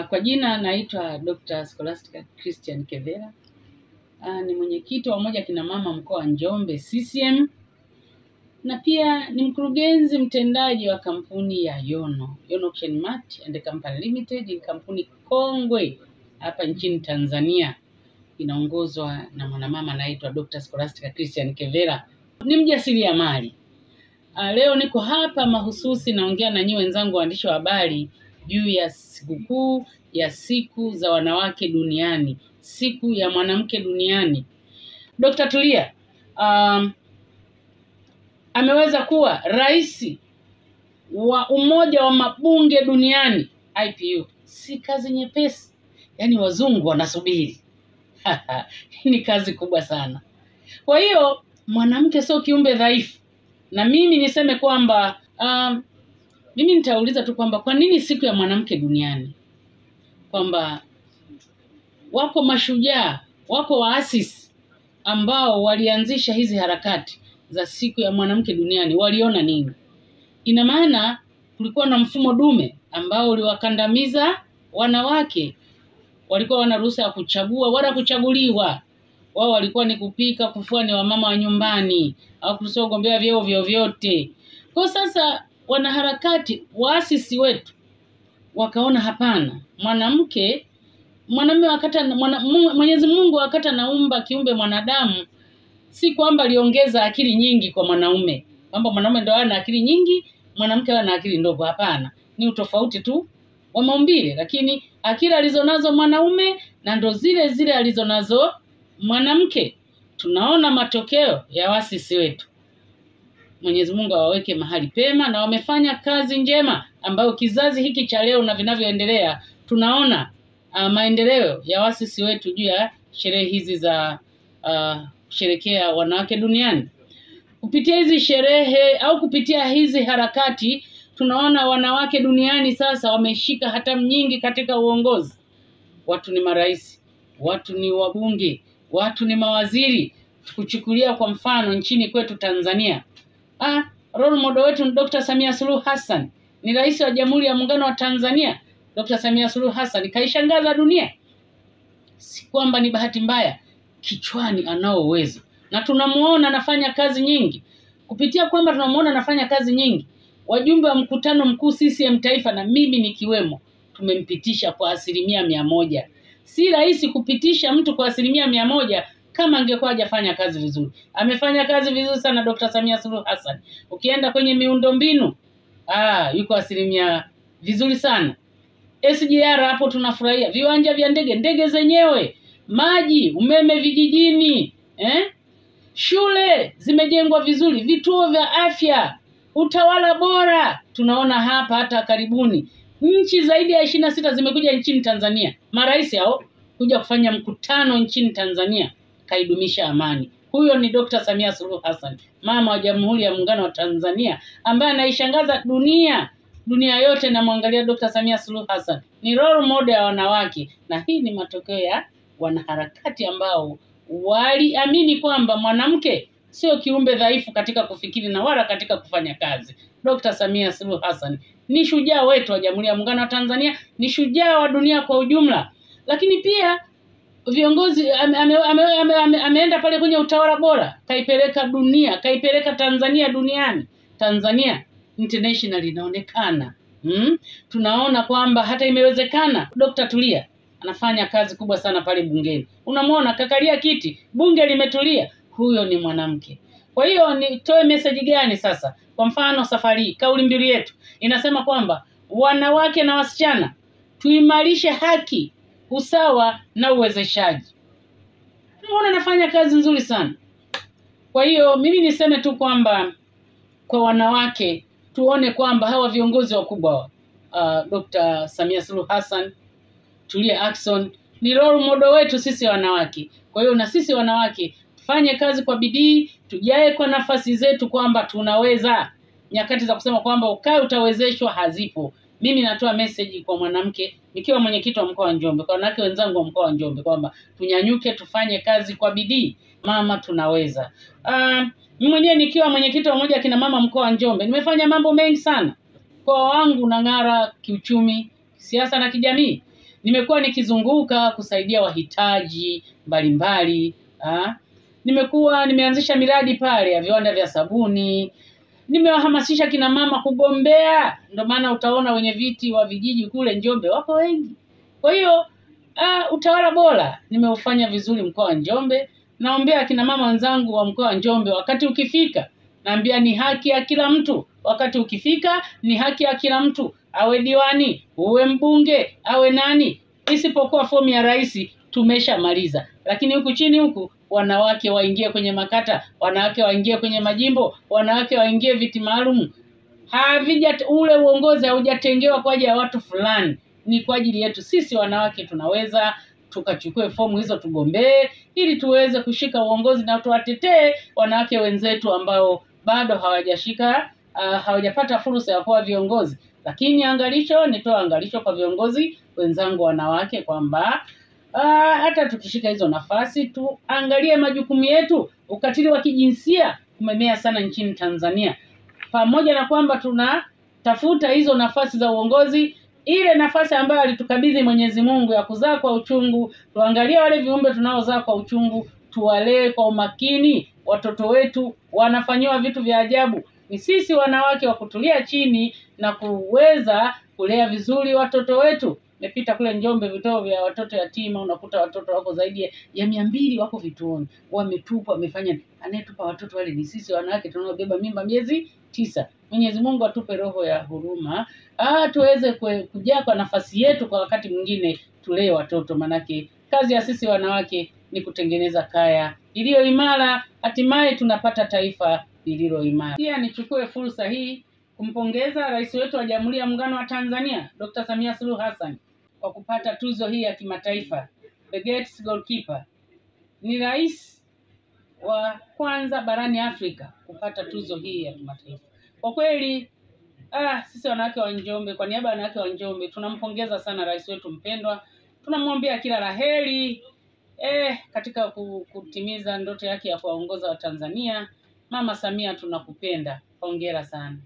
Kwa jina naitwa Dr. Scholastica Christian Kevera. Ni mwenyekiti wa Umoja Kina Mama mkoa wa Njombe CCM, na pia ni mkurugenzi mtendaji wa kampuni ya Yono Auction Mart and Company Limited. Ni kampuni kongwe hapa nchini Tanzania, inaongozwa na mwanamama anaitwa Dr. Scholastica Christian Kevera. Ni mjasiriamali. Leo niko hapa mahususi naongea na nyinyi wenzangu waandishi wa habari juu ya sikukuu ya siku za wanawake duniani, siku ya mwanamke duniani. Dr. Tulia ameweza kuwa rais wa umoja wa mabunge duniani IPU. Si kazi nyepesi, yaani wazungu wanasubiri. Ni kazi kubwa sana. Kwa hiyo mwanamke sio kiumbe dhaifu. Na mimi niseme kwamba mimi nitauliza tu kwamba kwa nini siku ya mwanamke duniani? Kwamba wako mashujaa, wako waasisi ambao walianzisha hizi harakati za siku ya mwanamke duniani. Waliona nini? Ina maana kulikuwa na mfumo dume ambao uliwakandamiza wanawake. Walikuwa wana ruhusa ya kuchagua wala kuchaguliwa. Wao walikuwa ni kupika, kufua, ni wamama wa nyumbani, au kusogombea vyeo vyovyote. Kwa sasa wanaharakati, waasisi wetu wakaona hapana, mwanamume Mwenyezi Mungu wakati anaumba kiumbe mwanadamu, si kwamba aliongeza akili nyingi kwa mwanaume, kwamba mwanaume ndio ana akili nyingi, mwanamke ana akili ndogo. Hapana, ni utofauti tu wa maumbile, lakini akili alizonazo mwanaume na ndo zile zile alizonazo mwanamke. Tunaona matokeo ya waasisi wetu. Mwenyezi Mungu awaweke mahali pema, na wamefanya kazi njema ambayo kizazi hiki cha leo na vinavyoendelea tunaona maendeleo ya waasisi wetu juu ya sherehe hizi za kusherekea wanawake duniani. Kupitia hizi sherehe au kupitia hizi harakati tunaona wanawake duniani sasa wameshika hatamu nyingi katika uongozi. Watu ni marais, watu ni wabunge, watu ni mawaziri. Kuchukulia kwa mfano nchini kwetu Tanzania, role model wetu ni Dr. Samia Suluhu Hassan, ni rais wa Jamhuri ya Muungano wa Tanzania. Dr. Samia Suluhu Hassan kaishangaza dunia. Si kwamba ni bahati mbaya, kichwani anao uwezo. Na tunamuona anafanya kazi nyingi. Kupitia kwamba tunamuona anafanya kazi nyingi, wajumbe wa mkutano mkuu CCM taifa na mimi nikiwemo, tumempitisha kwa 100%. Si rahisi kupitisha mtu kwa 100% kama angekuwa hajafanya kazi vizuri. Amefanya kazi vizuri sana Dr. Samia Suluhu Hassan. Ukienda kwenye miundombinu, yuko 100% vizuri sana. SGR hapo tunafurahia. Viwanja vya ndege, ndege zenyewe, maji, umeme vijijini, shule zimejengwa vizuri, vituo vya afya, utawala bora. Tunaona hapa hata karibuni nchi zaidi ya 26 zimekuja nchini Tanzania. Marais hao kuja kufanya mkutano nchini Tanzania, kaidumisha amani. Huyo ni Dr. Samia Suluhu Hassan, mama wa Jamhuri ya Muungano wa Tanzania, ambaye anaishangaza dunia. Dunia yote namwangalia Dr. Samia Suluhu Hassan. Ni role model ya wanawake, na hii ni matokeo ya wanaharakati ambao waliamini kwamba mwanamke sio kiumbe dhaifu katika kufikiri na wala katika kufanya kazi. Dr. Samia Suluhu Hassan ni shujaa wetu wa Jamhuri ya Muungano wa Tanzania, ni shujaa wa dunia kwa ujumla. Lakini pia viongozi ameenda pale kwenye utawala bora, kaipeleka dunia, kaipeleka Tanzania duniani. Tanzania international inaonekana. Tunaona kwamba hata imewezekana. Dr. Tulia anafanya kazi kubwa sana pale bungeni. Unamuona kakalia kiti, bunge limetulia. Huyo ni mwanamke. Kwa hiyo nitoe message gani sasa? Kwa mfano safari, kauli mbiu yetu inasema kwamba wanawake na wasichana tuimarishe haki, usawa na uwezeshaji. Tunaona anafanya kazi nzuri sana. Kwa hiyo mimi niseme tu kwamba kwa wanawake tuone kwamba hawa viongozi wakubwa, Dr. Samia Suluhu Hassan, Tulia Ackson, ni role model wetu sisi wanawake. Kwa hiyo na sisi wanawake tufanye kazi kwa bidii, tujae kwa nafasi zetu kwamba tunaweza. Nyakati za kusema kwamba ukae utawezeshwa hazipo. Mimi natoa message kwa mwanamke nikiwa mwenyekiti wa mkoa wa Njombe, kwa wanawake wenzangu wa mkoa wa Njombe, kwamba tunyanyuke tufanye kazi kwa bidii. Mama tunaweza. Mimi mwenyewe nikiwa mwenyekiti wa Umoja Kina Mama mkoa wa Njombe, nimefanya mambo mengi sana. Mkoa wangu unang'ara kiuchumi, siasa na kijamii. Nimekuwa nikizunguka kusaidia wahitaji mbalimbali. Nimeanzisha miradi pale ya viwanda vya sabuni. Nimewahamasisha kina mama kugombea. Ndio maana utaona wenye viti wa vijiji kule Njombe wako wengi. Kwa hiyo utawala bora nimeufanya vizuri mkoa wa Njombe. Naombea kina mama wenzangu wa mkoa wa Njombe, wakati ukifika, naambia ni haki ya kila mtu. Wakati ukifika ni haki ya kila mtu, awe diwani, uwe mbunge, awe nani, isipokuwa fomu ya rais tumeshamaliza. Lakini huku chini huku, wanawake waingie kwenye makata, wanawake waingie kwenye majimbo, wanawake waingie viti maalum. Ule uongozi haujatengewa kwa ajili ya watu fulani, ni kwa ajili yetu sisi wanawake. Tunaweza tukachukue fomu hizo tugombee, ili tuweze kushika uongozi na tuwatetee wanawake wenzetu ambao bado hawajapata fursa ya kuwa viongozi. Lakini nitoa angalisho kwa viongozi wenzangu wanawake kwamba hata tukishika hizo nafasi tuangalie majukumu yetu. Ukatili wa kijinsia umemea sana nchini Tanzania. Pamoja na kwamba tunatafuta hizo nafasi za uongozi, ile nafasi ambayo alitukabidhi Mwenyezi Mungu ya kuzaa kwa uchungu, tuangalie wale viumbe tunaozaa kwa uchungu, tuwalee kwa umakini. Watoto wetu wanafanywa vitu vya ajabu. Ni sisi wanawake wa kutulia chini na kuweza kulea vizuri watoto wetu. Nimepita kule Njombe vituo vya watoto yatima, unakuta watoto wako zaidi ya 200 wako vituoni. Wametupwa, wamefanya. Anayetupa watoto wale ni sisi wanawake tunaobeba mimba miezi 9. Mwenyezi Mungu atupe roho ya huruma. Tuweze kujaa kwa nafasi yetu, kwa wakati mwingine tulee watoto, manake kazi ya sisi wanawake ni kutengeneza kaya iliyo imara, hatimaye tunapata taifa lililo imara. Pia nichukue fursa hii kumpongeza Rais wetu wa Jamhuri ya Muungano wa Tanzania, Dr. Samia Suluhu Hassan, kwa kupata tuzo hii ya kimataifa, The Gates Goalkeeper. Ni rais wa kwanza barani Afrika kupata tuzo hii ya kimataifa. Kwa kweli sisi wanawake wa Njombe, kwa niaba ya wanawake wa Njombe, tunampongeza sana rais wetu mpendwa. Tunamwombea kila laheri katika kutimiza ndoto yake ya kuwaongoza wa Tanzania. Mama Samia, tunakupenda. Hongera sana.